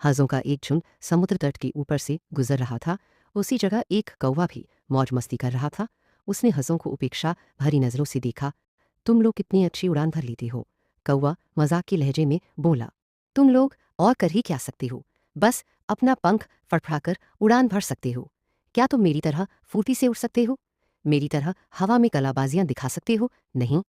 हाजों का एक झुंड समुद्र तट के ऊपर से गुजर रहा था। उसी जगह एक कौवा भी मौज मस्ती कर रहा था। उसने हंसों को उपेक्षा भरी नजरों से देखा। तुम लोग कितनी अच्छी उड़ान भर लेते हो, कौवा मजाक के लहजे में बोला। तुम लोग और कर ही क्या सकते हो, बस अपना पंख फड़फड़ाकर उड़ान भर सकते हो। क्या तुम मेरी तरह फुर्ती से उड़ सकते हो, मेरी तरह हवा में कलाबाजियां दिखा सकते हो? नहीं।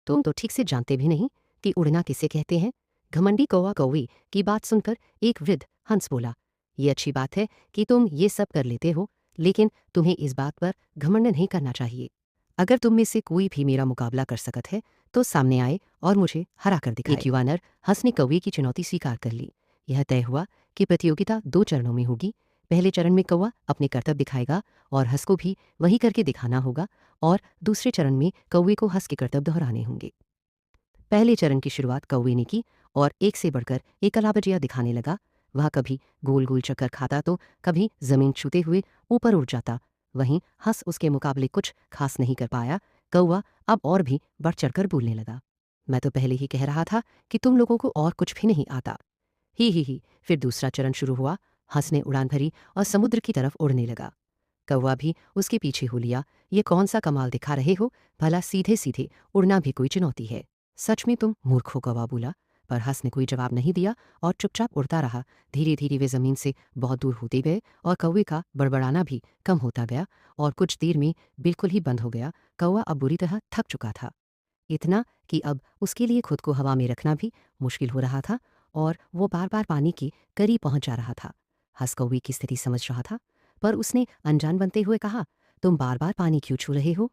तुम तो ठीक से जानते भी नहीं कि उड़ना किसे कहते हैं। घमंडी कौवा कौवे की बात सुनकर एक वृद्ध हंस बोला, ये अच्छी बात है कि तुम ये सब कर लेते हो, लेकिन तुम्हें इस बात पर घमंड नहीं करना चाहिए। अगर तुम में से कोई भी मेरा मुकाबला कर सकत है तो सामने आए और मुझे हरा कर दिखाए। एक युवा नर हंस ने कौवे की चुनौती स्वीकार कर ली। यह तय हुआ कि प्रतियोगिता 2 चरणों में होगी। पहले चरण में कौवा अपने करतब दिखाएगा और हंस को भी वही करके दिखाना होगा, और दूसरे चरण में कौवे को हंस के करतब दोहराने होंगे। पहले चरण की शुरुआत कौवे ने की और एक से बढ़कर एक कलाबजिया दिखाने लगा। वह कभी गोल गोल चक्कर खाता तो कभी जमीन छूते हुए ऊपर उड़ जाता। वहीं हंस उसके मुकाबले कुछ खास नहीं कर पाया। कौवा अब और भी बढ़ चढ़कर बोलने लगा, मैं तो पहले ही कह रहा था कि तुम लोगों को और कुछ भी नहीं आता। ही। फिर दूसरा चरण शुरू हुआ। हंस ने उड़ान भरी और समुद्र की तरफ उड़ने लगा। कौवा भी उसके पीछे हो लिया। ये कौन सा कमाल दिखा रहे हो, भला सीधे सीधे उड़ना भी कोई चुनौती है? सच में तुम मूर्ख हो, कौवा बोला। पर हंस ने कोई जवाब नहीं दिया और चुपचाप उड़ता रहा। धीरे धीरे वे जमीन से बहुत दूर होते गए और कौवे का बड़बड़ाना भी कम होता गया और कुछ देर में बिल्कुल ही बंद हो गया। कौवा अब बुरी तरह थक चुका था, इतना कि अब उसके लिए खुद को हवा में रखना भी मुश्किल हो रहा था और वो बार बार पानी के करीब पहुंच जा रहा था। हंस कौवे की स्थिति समझ रहा था, पर उसने अनजान बनते हुए कहा, तुम बार बार पानी क्यों छू रहे हो?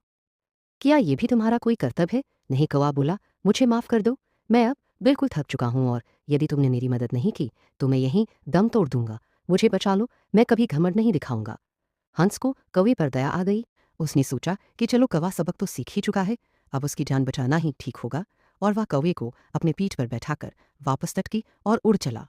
क्या ये भी तुम्हारा कोई कर्तव्य है? नहीं, कौवा बोला, मुझे माफ़ कर दो। मैं अब बिल्कुल थक चुका हूं और यदि तुमने मेरी मदद नहीं की तो मैं यहीं दम तोड़ दूंगा। मुझे बचा लो, मैं कभी घमंड नहीं दिखाऊंगा। हंस को कौवे पर दया आ गई। उसने सोचा कि चलो, कौवा सबक तो सीख ही चुका है, अब उसकी जान बचाना ही ठीक होगा। और वह कौवे को अपने पीठ पर बैठाकर वापस तट की और उड़ चला।